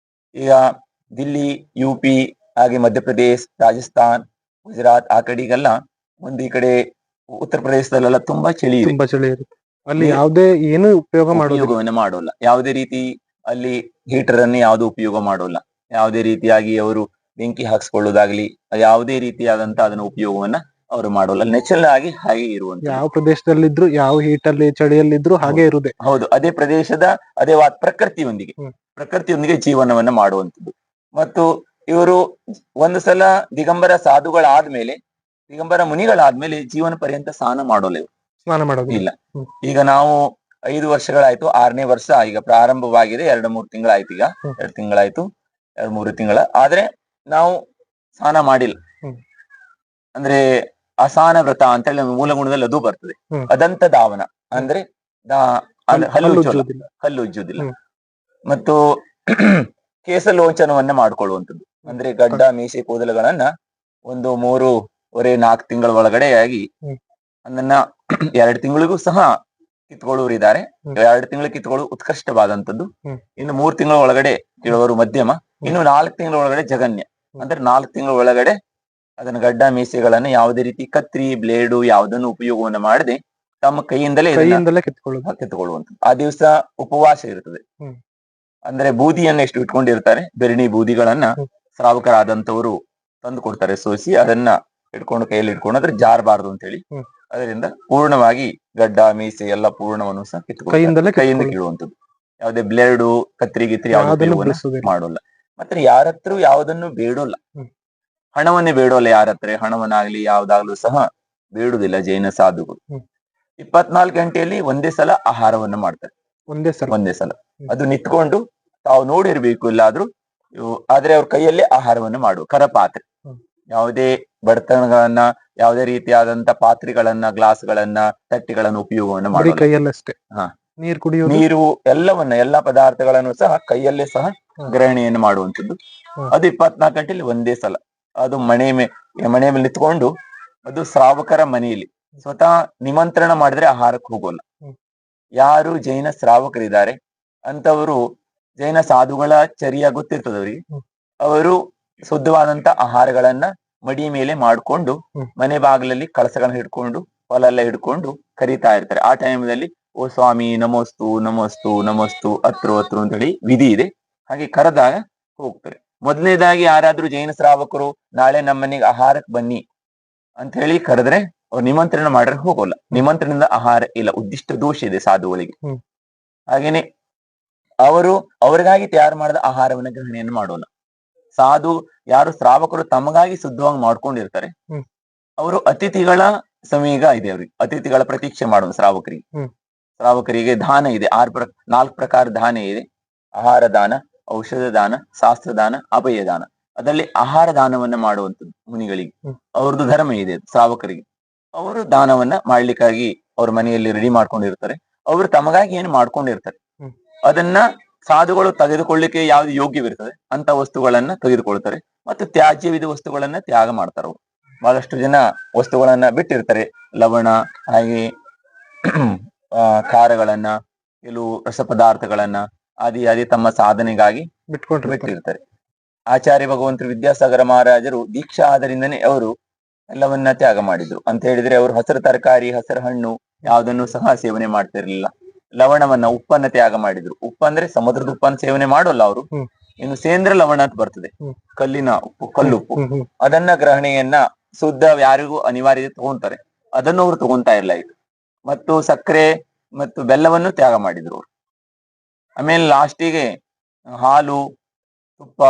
ಈಗ ದಿಲ್ಲಿ, UP ಹಾಗೆ ಮಧ್ಯಪ್ರದೇಶ್, ರಾಜಸ್ಥಾನ್, ಗುಜರಾತ್ ಆ ಕಡೆಗೆಲ್ಲ, ಒಂದು ಈ ಕಡೆ ಉತ್ತರ ಪ್ರದೇಶದಲ್ಲೆಲ್ಲ ತುಂಬಾ ಚಳಿ ಇದೆ. ತುಂಬಾ ಚಳಿ ಇರುತ್ತೆ. ಅಲ್ಲಿ ಯಾವುದೇ ಏನು ಉಪಯೋಗವನ್ನು ಮಾಡೋಲ್ಲ. ಯಾವುದೇ ರೀತಿ ಅಲ್ಲಿ ಹೀಟರ್ ಅನ್ನು ಯಾವುದು ಉಪಯೋಗ ಮಾಡೋಲ್ಲ. ಯಾವುದೇ ರೀತಿಯಾಗಿ ಅವರು ಬೆಂಕಿ ಹಾಕ್ಸ್ಕೊಳ್ಳೋದಾಗ್ಲಿ ಯಾವುದೇ ರೀತಿಯಾದಂತ ಅದನ್ನ ಉಪಯೋಗವನ್ನ ಅವರು ಮಾಡೋಲ್ಲ. ನ್ಯಾಚುರಲ್ ಆಗಿ ಹಾಗೆ ಇರುವಂತ. ಯಾವ ಪ್ರದೇಶದಲ್ಲಿದ್ರು, ಯಾವ ಹೀಟಲ್ಲಿ ಚಳಿಯಲ್ಲಿದ್ರು ಹಾಗೆ ಇರುದೆ. ಹೌದು, ಅದೇ ಪ್ರದೇಶದ ಅದೇ ಪ್ರಕೃತಿಯೊಂದಿಗೆ ಜೀವನವನ್ನ ಮಾಡುವಂಥದ್ದು. ಮತ್ತು ಇವರು ಒಂದು ಸಲ ದಿಗಂಬರ ಸಾಧುಗಳಾದ್ಮೇಲೆ, ದಿಗಂಬರ ಮುನಿಗಳಾದ್ಮೇಲೆ ಜೀವನ ಪರ್ಯಂತ ಸ್ನಾನ ಮಾಡೋಲ್ಲ ಇವರು. ಸ್ನಾನ ಮಾಡೋದು ಇಲ್ಲ. ಈಗ ನಾವು 5 ವರ್ಷಗಳಾಯ್ತು, 6ನೇ ವರ್ಷ ಈಗ ಪ್ರಾರಂಭವಾಗಿದೆ. 2-3 ತಿಂಗಳಾಯ್ತು. ಈಗ 2 ತಿಂಗಳಾಯ್ತು, 2-3 ತಿಂಗಳ. ಆದ್ರೆ ನಾವು ಸ್ನಾನ ಮಾಡಿಲ್ಲ. ಅಂದ್ರೆ ಅಸಾನ ವ್ರತ ಅಂತ ಹೇಳಿ ಮೂಲ ಗುಣದಲ್ಲಿ ಅದು ಬರ್ತದೆ. ಅದಂತ ಧಾವನ ಅಂದ್ರೆ ಹಲ್ಲು ಉಜ್ಜುದಿಲ್ಲ. ಮತ್ತು ಕೇಸಲೋಚನವನ್ನ ಮಾಡ್ಕೊಳ್ಳುವಂಥದ್ದು. ಅಂದ್ರೆ ಗಡ್ಡ, ಮೀಸೆ, ಕೂದಲುಗಳನ್ನ ಒಂದು 3-4 ತಿಂಗಳ ಒಳಗಡೆ ಆಗಿ ಅದನ್ನ 2 ತಿಂಗಳಿಗೂ ಸಹ ಕಿತ್ಕೊಳ್ಳೋರು ಇದ್ದಾರೆ. 2 ತಿಂಗಳು ಕಿತ್ಕೊಳ್ಳೋದು ಉತ್ಕೃಷ್ಟವಾದಂಥದ್ದು. ಇನ್ನು 3 ತಿಂಗಳ ಒಳಗಡೆ ಇಳುವರು ಮಧ್ಯಮ. ಇನ್ನು 4 ತಿಂಗಳ ಒಳಗಡೆ ಜಗನ್ಯ. ಅಂದ್ರೆ 4 ತಿಂಗಳ ಒಳಗಡೆ ಅದನ್ನ ಗಡ್ಡ ಮೀಸೆಗಳನ್ನ ಯಾವುದೇ ರೀತಿ ಕತ್ರಿ, ಬ್ಲೇಡು ಯಾವುದನ್ನು ಉಪಯೋಗವನ್ನ ಮಾಡದೆ ತಮ್ಮ ಕೈಯಿಂದಲೇ ಕಿತ್ಕೊಳ್ಳುವಂಥದ್ದು. ಆ ದಿವಸ ಉಪವಾಸ ಇರ್ತದೆ. ಅಂದ್ರೆ ಬೂದಿಯನ್ನ ಎಷ್ಟು ಇಟ್ಕೊಂಡಿರ್ತಾರೆ, ಬೆರಣಿ ಬೂದಿಗಳನ್ನ ಶ್ರಾವಕರಾದಂತವರು ತಂದು ಕೊಡ್ತಾರೆ ಸೋಸಿ. ಅದನ್ನ ಇಟ್ಕೊಂಡು ಕೈಯಲ್ಲಿ ಇಟ್ಕೊಂಡು ಅದ್ರ ಜಾರಬಾರದು ಅಂತ ಹೇಳಿ ಅದರಿಂದ ಪೂರ್ಣವಾಗಿ ಗಡ್ಡ ಮೀಸೆ ಎಲ್ಲ ಪೂರ್ಣವನ್ನು ಸಹ ಕೈಯಿಂದ ಕೀಳುವಂಥದ್ದು. ಯಾವುದೇ ಬ್ಲೇಡು, ಕತ್ರಿ ಗಿತ್ರಿ ಯಾವ್ದು ಮಾಡೋಲ್ಲ. ಮತ್ತೆ ಯಾರ ಹತ್ರ ಯಾವುದನ್ನು ಬೇಡೋಲ್ಲ. ಹಣವನ್ನೇ ಬೇಡೋಲ್ಲ ಯಾರ ಹತ್ರ. ಹಣವನ್ನಾಗ್ಲಿ ಯಾವ್ದಾಗ್ಲೂ ಸಹ ಬೇಡುದಿಲ್ಲ ಜೈನ ಸಾಧುಗಳು. 24 ಗಂಟೆಯಲ್ಲಿ ಒಂದೇ ಸಲ ಆಹಾರವನ್ನು ಮಾಡ್ತಾರೆ. ಒಂದೇ ಸಲ ಅದು ನಿಂತ್ಕೊಂಡು ತಾವು ನೋಡಿರ್ಬೇಕು ಎಲ್ಲಾದ್ರೂ. ಆದ್ರೆ ಅವ್ರ ಕೈಯಲ್ಲೇ ಆಹಾರವನ್ನು ಮಾಡುವ ಕರಪಾತ್ರೆ. ಯಾವುದೇ ಬಡತನಗಳನ್ನ, ಯಾವುದೇ ರೀತಿಯಾದಂತ ಪಾತ್ರೆಗಳನ್ನ, ಗ್ಲಾಸ್ಗಳನ್ನ, ತಟ್ಟೆಗಳನ್ನ ಉಪಯೋಗವನ್ನು ಮಾಡುವ. ನೀರು ಎಲ್ಲಾ ಪದಾರ್ಥಗಳನ್ನು ಸಹ ಕೈಯಲ್ಲೇ ಸಹ ಗ್ರಹಣೆಯನ್ನು ಮಾಡುವಂಥದ್ದು. ಅದು 24 ಗಂಟೆಯಲ್ಲಿ ಒಂದೇ ಸಲ. ಅದು ಮನೆ ಮೇಲೆ ನಿಂತ್ಕೊಂಡು, ಅದು ಶ್ರಾವಕರ ಮನೆಯಲ್ಲಿ ಸ್ವತಃ ನಿಮಂತ್ರಣ ಮಾಡಿದ್ರೆ ಆಹಾರಕ್ಕೆ ಹೋಗೋಲ್ಲ. ಯಾರು ಜೈನ ಶ್ರಾವಕರಿದ್ದಾರೆ ಅಂತವರು ಜೈನ ಸಾಧುಗಳ ಚರ್ಯ ಗೊತ್ತಿರ್ತದವ್ರಿಗೆ. ಅವರು ಶುದ್ಧವಾದಂತ ಆಹಾರಗಳನ್ನ ಮಡಿ ಮೇಲೆ ಮಾಡ್ಕೊಂಡು ಮನೆ ಬಾಗಿಲಲ್ಲಿ ಕಳಸಗಳನ್ನ ಹಿಡ್ಕೊಂಡು ಹೊಲ ಎಲ್ಲ ಹಿಡ್ಕೊಂಡು ಕರೀತಾ ಇರ್ತಾರೆ. ಆ ಟೈಮ್ನಲ್ಲಿ ಓ ಸ್ವಾಮಿ ನಮೋಸ್ತು ನಮೋಸ್ತು ನಮೋಸ್ತು ಅತ್ರು ಅಂತ ಹೇಳಿ ವಿಧಿ ಇದೆ. ಹಾಗೆ ಕರೆದಾಗ ಹೋಗ್ತಾರೆ. ಮೊದಲನೇದಾಗಿ ಯಾರಾದ್ರೂ ಜೈನ ಶ್ರಾವಕರು ನಾಳೆ ನಮ್ಮ ಮನೆಗೆ ಆಹಾರಕ್ಕೆ ಬನ್ನಿ ಅಂತ ಹೇಳಿ ಕರೆದ್ರೆ ಅವ್ರು ನಿಮಂತ್ರಣ ಮಾಡ್ರೆ ಹೋಗೋಲ್ಲ. ನಿಮಂತ್ರಣದಿಂದ ಆಹಾರ ಇಲ್ಲ, ಉದ್ದಿಷ್ಟ ದೋಷ ಇದೆ ಸಾಧುಗಳಿಗೆ. ಹಾಗೇನೆ ಅವರು ಅವರಿಗಾಗಿ ತಯಾರು ಮಾಡಿದ ಆಹಾರವನ್ನ ಗ್ರಹಣೆಯನ್ನು ಮಾಡೋಲ್ಲ. ಸಾಧು ಯಾರು ಶ್ರಾವಕರು ತಮಗಾಗಿ ಶುದ್ಧವಾಗಿ ಮಾಡ್ಕೊಂಡಿರ್ತಾರೆ, ಅವರು ಅತಿಥಿಗಳ ಸಮೀಗ ಇದೆ. ಅವ್ರಿಗೆ ಅತಿಥಿಗಳ ಪ್ರತೀಕ್ಷೆ ಮಾಡುವ ಶ್ರಾವಕರಿಗೆ ದಾನ ಇದೆ. 4 ಪ್ರಕಾರ ದಾನ ಇದೆ: ಆಹಾರ ದಾನ, ಔಷಧ ದಾನ, ಶಾಸ್ತ್ರ ದಾನ, ಅಭಯ ದಾನ. ಅದರಲ್ಲಿ ಆಹಾರ ದಾನವನ್ನ ಮಾಡುವಂಥದ್ದು ಮುನಿಗಳಿಗೆ ಅವ್ರದ್ದು ಧರ್ಮ ಇದೆ. ಶ್ರಾವಕರಿಗೆ ಅವರು ದಾನವನ್ನ ಮಾಡ್ಲಿಕ್ಕಾಗಿ ಅವ್ರ ಮನೆಯಲ್ಲಿ ರೆಡಿ ಮಾಡ್ಕೊಂಡಿರ್ತಾರೆ. ಅವರು ತಮಗಾಗಿ ಏನು ಮಾಡ್ಕೊಂಡಿರ್ತಾರೆ ಅದನ್ನ ಸಾಧುಗಳು ತೆಗೆದುಕೊಳ್ಳಿಕ್ಕೆ ಯಾವ್ದು ಯೋಗ್ಯವಿರ್ತದೆ ಅಂತ ವಸ್ತುಗಳನ್ನ ತೆಗೆದುಕೊಳ್ತಾರೆ, ಮತ್ತು ತ್ಯಾಜ್ಯವಿದ ವಸ್ತುಗಳನ್ನ ತ್ಯಾಗ ಮಾಡ್ತಾರೆ ಅವರು. ಬಹಳಷ್ಟು ಜನ ವಸ್ತುಗಳನ್ನ ಬಿಟ್ಟಿರ್ತಾರೆ, ಲವಣ ಹಾಗೆ ಖಾರಗಳನ್ನ, ಕೆಲವು ರಸ ಪದಾರ್ಥಗಳನ್ನ ಆದಿ ತಮ್ಮ ಸಾಧನೆಗಾಗಿ ಬಿಟ್ಟಿರ್ತಾರೆ. ಆಚಾರ್ಯ ಭಗವಂತರು ವಿದ್ಯಾಸಾಗರ ಮಹಾರಾಜರು ದೀಕ್ಷಾ ಆದರಿಂದನೇ ಅವರು ಎಲ್ಲವನ್ನ ತ್ಯಾಗ ಮಾಡಿದ್ರು ಅಂತ ಹೇಳಿದ್ರೆ, ಅವರು ಹಸಿರು ತರಕಾರಿ, ಹಸಿರು ಹಣ್ಣು ಯಾವುದನ್ನು ಸಹ ಸೇವನೆ ಮಾಡ್ತಿರ್ಲಿಲ್ಲ. ಲವಣವನ್ನ, ಉಪ್ಪನ್ನ ತ್ಯಾಗ ಮಾಡಿದ್ರು. ಉಪ್ಪಂದ್ರೆ ಸಮುದ್ರದ ಉಪ್ಪನ್ನ ಸೇವನೆ ಮಾಡೋಲ್ಲ ಅವರು. ಇನ್ನು ಸೇಂದ್ರ ಲವಣ ಅಂತ ಬರ್ತದೆ, ಕಲ್ಲಿನ ಉಪ್ಪು, ಕಲ್ಲುಪ್ಪು, ಅದನ್ನ ಗ್ರಹಣೆಯನ್ನ ಶುದ್ಧ ಯಾರಿಗೂ ಅನಿವಾರ್ಯತೆ ತಗೊಂತಾರೆ, ಅದನ್ನು ಅವರು ತಗೊಂತಾ ಇರ್ಲ ಇದು. ಮತ್ತು ಸಕ್ಕರೆ ಮತ್ತು ಬೆಲ್ಲವನ್ನು ತ್ಯಾಗ ಮಾಡಿದ್ರು ಅವರು. ಆಮೇಲೆ ಲಾಸ್ಟಿಗೆ ಹಾಲು, ತುಪ್ಪ,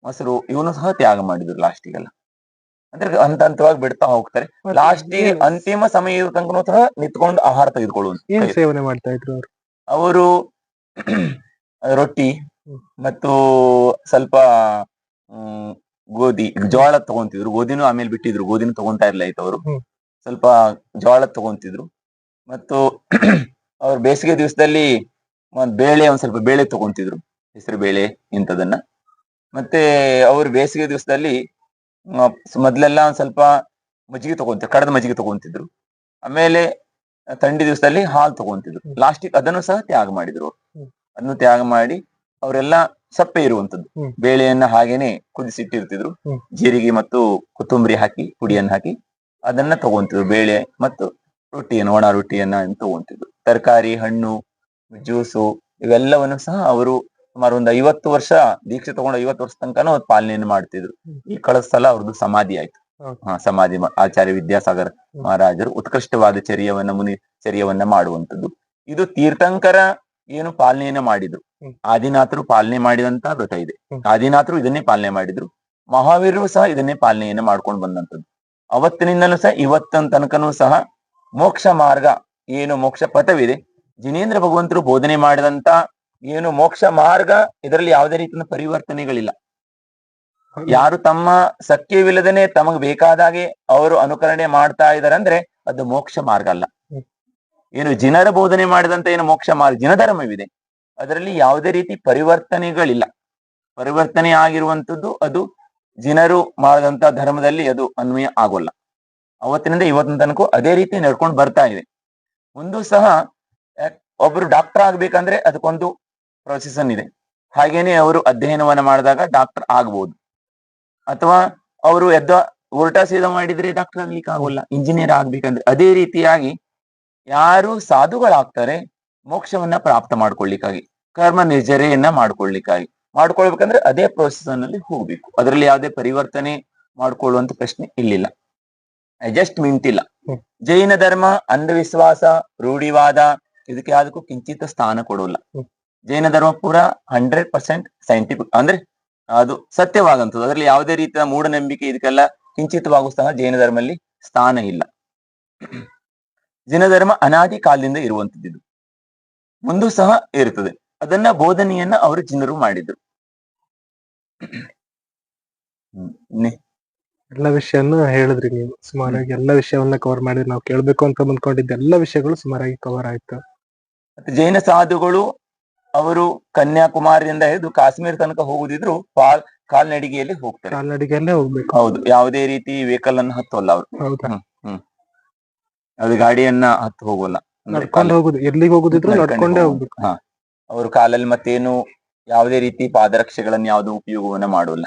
ಮೊಸರು ಇವನು ಸಹ ತ್ಯಾಗ ಮಾಡಿದ್ರು ಲಾಸ್ಟಿಗೆಲ್ಲ. ಅಂದ್ರೆ ಹಂತ ಹಂತವಾಗಿ ಬಿಡ್ತಾ ಹೋಗ್ತಾರೆ. ಲಾಸ್ಟಿಗೆ ಅಂತಿಮ ಸಮಯ ಇರೋ ತನಕ ಸಹ ನಿಂತ್ಕೊಂಡು ಆಹಾರ ತೆಗೆದುಕೊಳ್ಳುವಂತ ಸೇವನೆ ಮಾಡ್ತಾ ಇದ್ರು ಅವರು. ರೊಟ್ಟಿ ಮತ್ತು ಸ್ವಲ್ಪ ಗೋಧಿ, ಜೋಳ ತಗೊಂತಿದ್ರು. ಗೋಧಿನೂ ಆಮೇಲೆ ಬಿಟ್ಟಿದ್ರು, ಗೋಧಿನೂ ತಗೊಂತಾ ಇರ್ಲ ಆಯ್ತು ಅವರು. ಸ್ವಲ್ಪ ಜೋಳ ತಗೊಂತಿದ್ರು. ಮತ್ತು ಅವ್ರು ಬೇಸಿಗೆ ದಿವಸದಲ್ಲಿ ಒಂದ್ ಸ್ವಲ್ಪ ಬೇಳೆ ತಗೊಂತಿದ್ರು, ಹೆಸರು ಬೇಳೆ ಇಂಥದನ್ನ. ಮತ್ತೆ ಅವ್ರು ಬೇಸಿಗೆ ದಿವಸದಲ್ಲಿ ಮೊದ್ಲೆಲ್ಲ ಒಂದ್ ಸ್ವಲ್ಪ ಮಜ್ಜಿಗೆ ತಗೊಂತಿದ್ರು, ಕಡದ ಮಜ್ಜಿಗೆ ತಗೊಂತಿದ್ರು. ಆಮೇಲೆ ಥಂಡಿ ದಿವಸದಲ್ಲಿ ಹಾಲು ತಗೊಂತಿದ್ರು. ಲಾಸ್ಟಿಗೆ ಅದನ್ನು ಸಹ ತ್ಯಾಗ ಮಾಡಿದ್ರು. ಅದನ್ನು ತ್ಯಾಗ ಮಾಡಿ ಅವರೆಲ್ಲ ಸಪ್ಪೆ ಇರುವಂತದ್ದು ಬೇಳೆಯನ್ನ ಹಾಗೇನೆ ಕುದಿಸಿಟ್ಟಿರ್ತಿದ್ರು, ಜೀರಿಗೆ ಮತ್ತು ಕೊತ್ತಂಬರಿ ಹಾಕಿ, ಪುಡಿಯನ್ನ ಹಾಕಿ ಅದನ್ನ ತಗೊಂತಿದ್ರು. ಬೇಳೆ ಮತ್ತು ರೊಟ್ಟಿಯನ್ನು, ಒಣ ರೊಟ್ಟಿಯನ್ನ ತಗೊಂತಿದ್ರು. ತರಕಾರಿ, ಹಣ್ಣು, ಜ್ಯೂಸು ಇವೆಲ್ಲವನ್ನು ಸಹ ಅವರು ಸುಮಾರು ಒಂದು 50 ವರ್ಷ ದೀಕ್ಷೆ ತಗೊಂಡು 50 ವರ್ಷ ತನಕನೂ ಪಾಲನೆಯನ್ನು ಮಾಡ್ತಿದ್ರು. ಈ ಕಳೆದ ಸಲ ಅವ್ರದ್ದು ಸಮಾಧಿ ಆಯ್ತು. ಸಮಾಧಿ ಆಚಾರ್ಯ ವಿದ್ಯಾಸಾಗರ ಮಹಾರಾಜರು ಉತ್ಕೃಷ್ಟವಾದ ಮುನಿ ಚರ್ಯವನ್ನ ಮಾಡುವಂತದ್ದು. ಇದು ತೀರ್ಥಂಕರ ಏನು ಪಾಲನೆಯನ್ನ ಮಾಡಿದ್ರು, ಆದಿನಾಥರು ಪಾಲನೆ ಮಾಡಿದಂತ ವ್ರತ ಇದೆ. ಆದಿನಾಥರು ಇದನ್ನೇ ಪಾಲನೆ ಮಾಡಿದ್ರು, ಮಹಾವೀರರು ಸಹ ಇದನ್ನೇ ಪಾಲನೆಯನ್ನ ಮಾಡ್ಕೊಂಡು ಬಂದಂತದ್ದು. ಅವತ್ತಿನಿಂದಲೂ ಸಹ ಇವತ್ತಿನ ತನಕನೂ ಸಹ ಮೋಕ್ಷ ಮಾರ್ಗ ಏನು ಮೋಕ್ಷ ಪಥವಿದೆ, ಜಿನೇಂದ್ರ ಭಗವಂತರು ಬೋಧನೆ ಮಾಡಿದಂತ ಏನು ಮೋಕ್ಷ ಮಾರ್ಗ, ಇದರಲ್ಲಿ ಯಾವುದೇ ರೀತಿಯ ಪರಿವರ್ತನೆಗಳಿಲ್ಲ. ಯಾರು ತಮ್ಮ ಸಖ್ಯವಿಲ್ಲದೇನೆ ತಮಗ್ ಬೇಕಾದಾಗೆ ಅವರು ಅನುಕರಣೆ ಮಾಡ್ತಾ ಇದಾರೆ ಅಂದ್ರೆ ಅದು ಮೋಕ್ಷ ಮಾರ್ಗ ಅಲ್ಲ. ಏನು ಜಿನರ ಬೋಧನೆ ಮಾಡಿದಂತ ಏನು ಮೋಕ್ಷ ಮಾರ್ಗ, ಜಿನ ಧರ್ಮವಿದೆ, ಅದರಲ್ಲಿ ಯಾವುದೇ ರೀತಿ ಪರಿವರ್ತನೆಗಳಿಲ್ಲ. ಪರಿವರ್ತನೆ ಆಗಿರುವಂತದ್ದು ಅದು ಜಿನರು ಮಾಡಿದಂತ ಧರ್ಮದಲ್ಲಿ ಅದು ಅನ್ವಯ ಆಗೋಲ್ಲ. ಅವತ್ತಿನಿಂದ ಇವತ್ತಿನ ತನಕ ಅದೇ ರೀತಿ ನಡ್ಕೊಂಡು ಬರ್ತಾ ಇದೆ. ಮುಂದೂ ಸಹ ಒಬ್ರು ಡಾಕ್ಟರ್ ಆಗ್ಬೇಕಂದ್ರೆ ಅದಕ್ಕೊಂದು ಪ್ರೊಸೆಷನ್ ಇದೆ. ಹಾಗೇನೆ ಅವರು ಅಧ್ಯಯನವನ್ನ ಮಾಡಿದಾಗ ಡಾಕ್ಟರ್ ಆಗ್ಬಹುದು, ಅಥವಾ ಅವರು ಉಲ್ಟಾ ಸೀದಾ ಮಾಡಿದ್ರೆ ಡಾಕ್ಟರ್ ಆಗ್ಲಿಕ್ಕೆ ಆಗೋಲ್ಲ. ಇಂಜಿನಿಯರ್ ಆಗ್ಬೇಕಂದ್ರೆ ಅದೇ ರೀತಿಯಾಗಿ ಯಾರು ಸಾಧುಗಳಾಗ್ತಾರೆ ಮೋಕ್ಷವನ್ನ ಪ್ರಾಪ್ತ ಮಾಡ್ಕೊಳ್ಳಿಕ್ಕಾಗಿ, ಕರ್ಮ ನಿರ್ಜರೆಯನ್ನ ಮಾಡ್ಕೊಳ್ಬೇಕಂದ್ರೆ ಅದೇ ಪ್ರೊಸೆಷನ್ ಅಲ್ಲಿ ಹೋಗ್ಬೇಕು. ಅದರಲ್ಲಿ ಯಾವುದೇ ಪರಿವರ್ತನೆ ಮಾಡ್ಕೊಳ್ಳುವಂತ ಪ್ರಶ್ನೆ ಇಲ್ಲಿಲ್ಲ, ಅಡ್ಜಸ್ಟ್ಮೆಂಟ್ ಇಲ್ಲ. ಜೈನ ಧರ್ಮ ಅಂಧವಿಶ್ವಾಸ, ರೂಢಿವಾದ ಇದಕ್ಕೆ ಯಾವುದಕ್ಕೂ ಕಿಂಚಿತ ಸ್ಥಾನ ಕೊಡೋಲ್ಲ. ಜೈನ ಧರ್ಮ ಪೂರಾ 100% ಸೈಂಟಿಫಿಕ್, ಅಂದ್ರೆ ಅದು ಸತ್ಯವಾದಂಥದ್ದು. ಅದರಲ್ಲಿ ಯಾವುದೇ ರೀತಿಯ ಮೂಢನಂಬಿಕೆ ಇದಕ್ಕೆಲ್ಲ ಕಿಂಚಿತವಾಗೂ ಸಹ ಜೈನ ಧರ್ಮದಲ್ಲಿ ಸ್ಥಾನ ಇಲ್ಲ. ಜೈನ ಧರ್ಮ ಅನಾದಿ ಕಾಲದಿಂದ ಇರುವಂತದ್ದು, ಮುಂದೂ ಸಹ ಇರುತ್ತದೆ. ಅದನ್ನ ಬೋಧನೆಯನ್ನ ಅವರು ಜಿನರು ಮಾಡಿದ್ರು. ಎಲ್ಲ ವಿಷಯನ ಹೇಳಿದ್ರಿ ನೀವು. ಸುಮಾರಾಗಿ ಎಲ್ಲ ವಿಷಯವನ್ನ ಕವರ್ ಮಾಡಿದ್ರಿ. ನಾವು ಕೇಳ್ಬೇಕು ಅಂತ ಬಂದ್ಕೊಂಡಿದ್ದ ಎಲ್ಲ ವಿಷಯಗಳು ಸುಮಾರಾಗಿ ಕವರ್ ಆಯ್ತು. ಮತ್ತೆ ಜೈನ ಸಾಧುಗಳು ಅವರು ಕನ್ಯಾಕುಮಾರಿಯಿಂದ ಹಿಡಿದು ಕಾಶ್ಮೀರ ತನಕ ಹೋಗುದಿದ್ರು ಕಾಲ್ನಡಿಗೆಯಲ್ಲಿ ಹೋಗ್ತಾರೆ. ಕಾಲ್ನಡಿಗೆಯಲ್ಲೇ ಹೋಗ್ಬೇಕು. ಹೌದು, ಯಾವುದೇ ರೀತಿ ವೆಹಿಕಲ್ ಅನ್ನು ಹತ್ತೋಲ್ಲ ಅವರು. ಅದು ಗಾಡಿಯನ್ನ ಹತ್ತು ಹೋಗೋಲ್ಲ, ನಡ್ಕೊಂಡು ಹೋಗುದು, ಎಲ್ಲಿಗೆ ಹೋಗುದಿದ್ರು ನಡ್ಕೊಂಡೇ ಹೋಗ್ಬೇಕು. ಅವರು ಕಾಲಲ್ಲಿ ಮತ್ತೇನು ಯಾವುದೇ ರೀತಿ ಪಾದರಕ್ಷೆಗಳನ್ನ ಯಾವ್ದು ಉಪಯೋಗವನ್ನ ಮಾಡೋಲ್ಲ.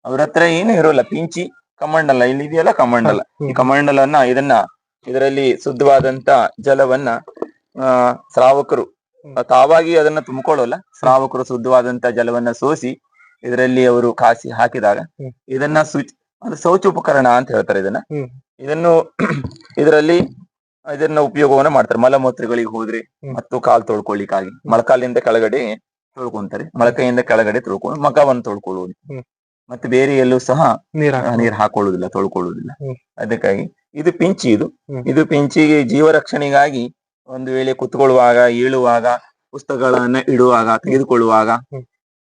ಅವ್ರ ಹತ್ರ ಏನು ಇರೋಲ್ಲ. ಪಿಂಚಿ ಕಮಂಡಲ ಇಲ್ಲಿ ಇದೆಯಲ್ಲ, ಕಮಂಡಲ, ಈ ಕಮಂಡಲನ್ನ ಇದರಲ್ಲಿ ಶುದ್ಧವಾದಂತ ಜಲವನ್ನ ಶ್ರಾವಕರು ತಾವಾಗಿ ಅದನ್ನ ತುಂಬಿಕೊಳ್ಳಲ್ಲ. ಶ್ರಾವಕರು ಶುದ್ಧವಾದಂತ ಜಲವನ್ನ ಸೋಸಿ ಇದರಲ್ಲಿ ಅವರು ಕಾಸಿ ಹಾಕಿದಾಗ ಇದನ್ನ ಶೌಚ ಉಪಕರಣ ಅಂತ ಹೇಳ್ತಾರೆ. ಇದನ್ನು ಇದನ್ನ ಉಪಯೋಗವನ್ನ ಮಾಡ್ತಾರೆ. ಮಲಮೂತ್ರಗಳಿಗೆ ಹೋದ್ರೆ ಮತ್ತು ಕಾಲು ತೊಳ್ಕೊಳ್ಳಿಕ್ಕಾಗಿ ಮೊಳಕಾಲಿಂದ ಕೆಳಗಡೆ ತೊಳ್ಕೊಂತಾರೆ, ಮೊಳಕೈಯಿಂದ ಕೆಳಗಡೆ ತೊಳ್ಕೊಂಡು ಮಖವನ್ನು ತೊಳ್ಕೊಳ್ಳುವುದು. ಮತ್ತೆ ಬೇರೆ ಎಲ್ಲೂ ಸಹ ನೀರ್ ಹಾಕೊಳ್ಳುವುದಿಲ್ಲ, ತೊಳ್ಕೊಳ್ಳುವುದಿಲ್ಲ. ಅದಕ್ಕಾಗಿ ಇದು ಪಿಂಚಿ. ಇದು ಪಿಂಚಿಗೆ ಜೀವ ರಕ್ಷಣೆಗಾಗಿ ಒಂದು ವೇಳೆ ಕುತ್ಕೊಳ್ಳುವಾಗ, ಏಳುವಾಗ, ಪುಸ್ತಕಗಳನ್ನ ಇಡುವಾಗ, ತೆಗೆದುಕೊಳ್ಳುವಾಗ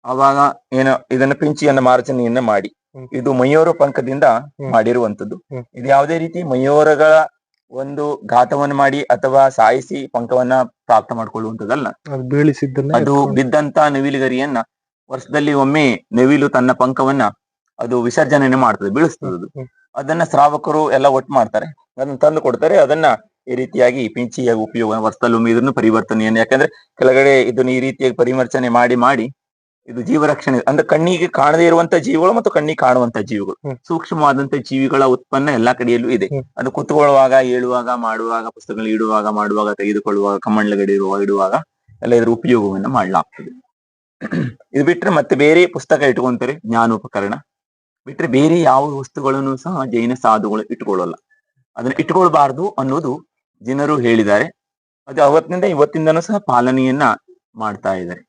ಅವಾಗ ಇದನ್ನ ಪಿಂಚಿಯನ್ನ ಮಾರ್ಜನೆಯನ್ನ ಮಾಡಿ, ಇದು ಮಯೂರ ಪಂಕದಿಂದ ಮಾಡಿರುವಂತದ್ದು. ಇದು ಯಾವುದೇ ರೀತಿ ಮಯೂರಗಳ ಒಂದು ಘಾತವನ್ನು ಮಾಡಿ ಅಥವಾ ಸಾಯಿಸಿ ಪಂಕವನ್ನ ಪ್ರಾಪ್ತ ಮಾಡ್ಕೊಳ್ಳುವಂಥದ್ದಲ್ಲ. ಅದು ಬೀಳಿಸಿದ್ದನ್ನ ಅದು ಬಿದ್ದಂತ ನವಿಲುಗರಿಯನ್ನ ವರ್ಷದಲ್ಲಿ ಒಮ್ಮೆ ನವಿಲು ತನ್ನ ಪಂಕವನ್ನ ಅದು ವಿಸರ್ಜನೆ ಮಾಡ್ತದೆ, ಬೀಳಿಸ್ತದೆ. ಅದು ಅದನ್ನ ಶ್ರಾವಕರು ಎಲ್ಲ ಒಟ್ಟು ಮಾಡ್ತಾರೆ, ಅದನ್ನ ತಂದು ಕೊಡ್ತಾರೆ. ಅದನ್ನ ಈ ರೀತಿಯಾಗಿ ಪಿಂಚಿಯಾಗಿ ಉಪಯೋಗ ವರ್ಷದಲ್ಲಿ ಒಮ್ಮೆ ಇದನ್ನು ಪರಿವರ್ತನೆಯನ್ನು, ಯಾಕಂದ್ರೆ ಕೆಳಗಡೆ ಇದನ್ನ ಈ ರೀತಿಯಾಗಿ ಪರಿವರ್ತನೆ ಮಾಡಿ ಮಾಡಿ ಇದು ಜೀವರಕ್ಷಣೆ ಅಂದ್ರೆ ಕಣ್ಣಿಗೆ ಕಾಣದೇ ಇರುವಂತ ಜೀವಿಗಳು ಮತ್ತು ಕಣ್ಣಿಗೆ ಕಾಣುವಂತ ಜೀವಿಗಳು, ಸೂಕ್ಷ್ಮವಾದಂತ ಜೀವಿಗಳ ಉತ್ಪನ್ನ ಎಲ್ಲಾ ಕಡೆಯಲ್ಲೂ ಇದೆ. ಅದು ಕುತ್ಕೊಳ್ಳುವಾಗ, ಏಳುವಾಗ, ಮಾಡುವಾಗ, ಪುಸ್ತಕಗಳು ಇಡುವಾಗ, ಮಾಡುವಾಗ, ತೆಗೆದುಕೊಳ್ಳುವಾಗ, ಕಮ್ಮಂಡ್ಲಗಡೆ ಇಡುವಾಗ ಎಲ್ಲ ಇದರ ಉಪಯೋಗವನ್ನ ಮಾಡಲಾಗ್ತದೆ. ಇದು ಬಿಟ್ರೆ ಮತ್ತೆ ಬೇರೆ ಪುಸ್ತಕ ಇಟ್ಕೊಂತಾರೆ, ಜ್ಞಾನೋಪಕರಣ ಬಿಟ್ರೆ ಬೇರೆ ಯಾವ ವಸ್ತುಗಳನ್ನು ಸಹ ಜೈನ ಸಾಧುಗಳು ಇಟ್ಕೊಳ್ಳಲ್ಲ. ಅದನ್ನ ಇಟ್ಕೊಳ್ಬಾರ್ದು ಅನ್ನೋದು ಜನರು ಹೇಳಿದ್ದಾರೆ. ಅದು ಅವತ್ತಿನಿಂದ ಇವತ್ತಿಂದನೂ ಸಹ ಪಾಲನೆಯನ್ನ ಮಾಡ್ತಾ ಇದ್ದಾರೆ.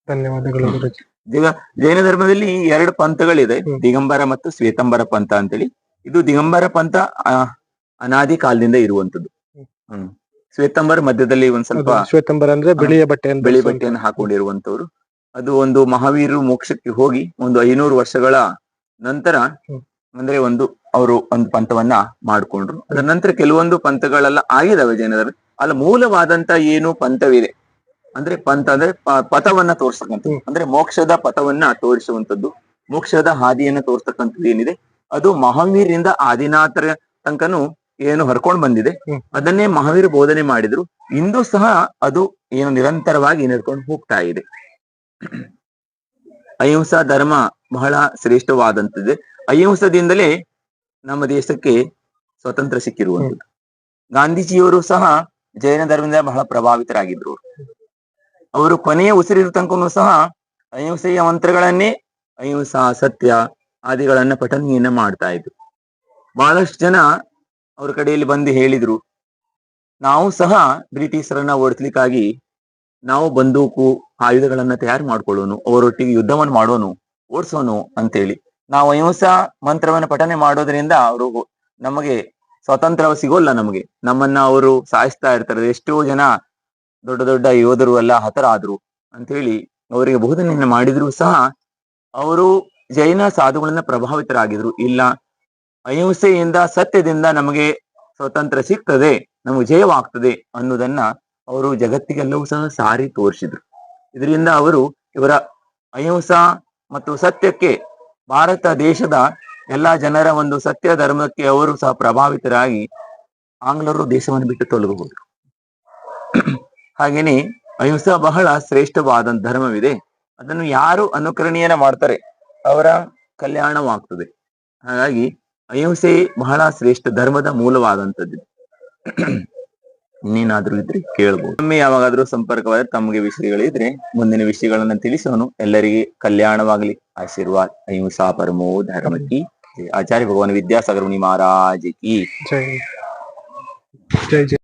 ಧನ್ಯವಾದಗಳು ಗುರುಜಿ. ಜೈನ ಧರ್ಮದಲ್ಲಿ 2 ಪಂಥಗಳಿದೆ, ದಿಗಂಬರ ಮತ್ತು ಶ್ವೇತಂಬರ ಪಂಥ ಅಂತೇಳಿ. ಇದು ದಿಗಂಬರ ಪಂಥ ಅನಾದಿ ಕಾಲದಿಂದ ಇರುವಂತದ್ದು. ಶ್ವೇತಂಬರ ಮಧ್ಯದಲ್ಲಿ ಒಂದ್ ಸ್ವಲ್ಪ, ಶ್ವೇತಂಬರ ಅಂದ್ರೆ ಬಿಳಿ ಬಟ್ಟೆಯನ್ನು ಹಾಕೊಂಡಿರುವಂತವ್ರು. ಅದು ಒಂದು ಮಹಾವೀರರು ಮೋಕ್ಷಕ್ಕೆ ಹೋಗಿ ಒಂದು 500 ವರ್ಷಗಳ ನಂತರ ಅಂದ್ರೆ ಅವರು ಒಂದು ಪಂಥವನ್ನ ಮಾಡ್ಕೊಂಡ್ರು. ಅದರ ನಂತರ ಕೆಲವೊಂದು ಪಂಥಗಳೆಲ್ಲ ಆಗಿದಾವೆ ಜೈನರು. ಅಲ್ಲ, ಮೂಲವಾದಂತ ಏನು ಪಂಥವಿದೆ ಅಂದ್ರೆ ಪಂಥ ಅಂದ್ರೆ ಪಥವನ್ನ ತೋರ್ಸಕ್ಕಂಥದ್ದು, ಅಂದ್ರೆ ಮೋಕ್ಷದ ಪಥವನ್ನ ತೋರಿಸುವಂತದ್ದು, ಮೋಕ್ಷದ ಹಾದಿಯನ್ನ ತೋರ್ಸ್ತಕ್ಕಂಥದ್ದು ಏನಿದೆ ಅದು ಮಹಾವೀರಿಂದ ಆದಿನಾಥರ ತನಕನು ಏನು ಹರ್ಕೊಂಡ್ ಬಂದಿದೆ. ಅದನ್ನೇ ಮಹಾವೀರ ಬೋಧನೆ ಮಾಡಿದ್ರು. ಇಂದು ಸಹ ಅದು ಏನು ನಿರಂತರವಾಗಿ ನಡ್ಕೊಂಡು ಹೋಗ್ತಾ ಇದೆ. ಅಹಿಂಸಾ ಧರ್ಮ ಬಹಳ ಶ್ರೇಷ್ಠವಾದಂತಿದೆ. ಅಹಿಂಸದಿಂದಲೇ ನಮ್ಮ ದೇಶಕ್ಕೆ ಸ್ವತಂತ್ರ ಸಿಕ್ಕಿರುವಂಥದ್ದು. ಗಾಂಧೀಜಿಯವರು ಸಹ ಜೈನ ಧರ್ಮದಿಂದ ಬಹಳ ಪ್ರಭಾವಿತರಾಗಿದ್ರು. ಅವರು ಕೊನೆಯ ಉಸಿರಿನ ತನಕನೂ ಸಹ ಅಹಿಂಸೆಯ ಮಂತ್ರಗಳನ್ನೇ, ಅಹಿಂಸಾ, ಸತ್ಯ ಆದಿಗಳನ್ನ ಪಠನೆಯನ್ನ ಮಾಡ್ತಾ ಇದ್ರು. ಬಹಳಷ್ಟು ಜನ ಅವ್ರ ಕಡೆಯಲ್ಲಿ ಬಂದು ಹೇಳಿದ್ರು, ನಾವು ಸಹ ಬ್ರಿಟಿಷರನ್ನ ಓಡಿಸ್ಲಿಕ್ಕಾಗಿ ನಾವು ಬಂದೂಕು ಆಯುಧಗಳನ್ನ ತಯಾರು ಮಾಡ್ಕೊಳ್ಳೋನು, ಅವರೊಟ್ಟಿಗೆ ಯುದ್ಧವನ್ನು ಮಾಡೋನು, ಓಡಿಸೋನು ಅಂತೇಳಿ. ನಾವು ಅಹಿಂಸಾ ಮಂತ್ರವನ್ನ ಪಠನೆ ಮಾಡೋದ್ರಿಂದ ಅವರು ನಮಗೆ ಸ್ವಾತಂತ್ರ್ಯ ಸಿಗೋಲ್ಲ, ನಮ್ಮನ್ನ ಅವರು ಸಾಯಿಸ್ತಾ ಇರ್ತಾರೆ. ಎಷ್ಟೋ ಜನ ದೊಡ್ಡ ದೊಡ್ಡ ಯೋಧರು ಎಲ್ಲ ಹತರಾದ್ರು ಅಂತೇಳಿ ಅವರಿಗೆ ಬೋಧನೆಯನ್ನ ಮಾಡಿದ್ರು ಸಹ ಅವರು ಜೈನ ಸಾಧುಗಳನ್ನ ಪ್ರಭಾವಿತರಾಗಿದ್ರು. ಇಲ್ಲ, ಅಹಿಂಸೆಯಿಂದ, ಸತ್ಯದಿಂದ ನಮಗೆ ಸ್ವತಂತ್ರ ಸಿಗ್ತದೆ, ನಮಗೆ ಜಯವಾಗ್ತದೆ ಅನ್ನೋದನ್ನ ಅವರು ಜಗತ್ತಿಗೆಲ್ಲವೂ ಸಹ ಸಾರಿ ತೋರಿಸಿದ್ರು. ಇದರಿಂದ ಅವರು ಇವರ ಅಹಿಂಸಾ ಮತ್ತು ಸತ್ಯಕ್ಕೆ, ಭಾರತ ದೇಶದ ಎಲ್ಲಾ ಜನರ ಒಂದು ಸತ್ಯ ಧರ್ಮಕ್ಕೆ ಅವರು ಸಹ ಪ್ರಭಾವಿತರಾಗಿ ಆಂಗ್ಲರು ದೇಶವನ್ನು ಬಿಟ್ಟು ತೊಲಗು ಹೋದ್ರು. ಹಾಗೇನೆ ಅಹಿಂಸಾ ಬಹಳ ಶ್ರೇಷ್ಠವಾದ ಧರ್ಮವಿದೆ. ಅದನ್ನು ಯಾರು ಅನುಕರಣೀಯನ ಮಾಡ್ತಾರೆ ಅವರ ಕಲ್ಯಾಣವಾಗ್ತದೆ. ಹಾಗಾಗಿ ಅಹಿಂಸೆ ಬಹಳ ಶ್ರೇಷ್ಠ ಧರ್ಮದ ಮೂಲವಾದಂಥದ್ದು. ಇನ್ನೇನಾದ್ರೂ ಇದ್ರೆ ಕೇಳ್ಬೋದು. ಒಮ್ಮೆ ಯಾವಾಗಾದ್ರೂ ಸಂಪರ್ಕವಾದ್ರೆ ತಮಗೆ ವಿಷಯಗಳಿದ್ರೆ ಮುಂದಿನ ವಿಷಯಗಳನ್ನ ತಿಳಿಸೋನು. ಎಲ್ಲರಿಗೆ ಕಲ್ಯಾಣವಾಗ್ಲಿ. ಆಶೀರ್ವಾದ. ಅಹಿಂಸಾ ಪರಮೋ ಧರ್ಮಕಿ. ಆಚಾರ್ಯ ಭಗವಾನ್ ವಿದ್ಯಾಸಾಗರ ಮುನಿ ಮಹಾರಾಜ್ ಕಿ ಜೈ. ಜೈ ಜೈ.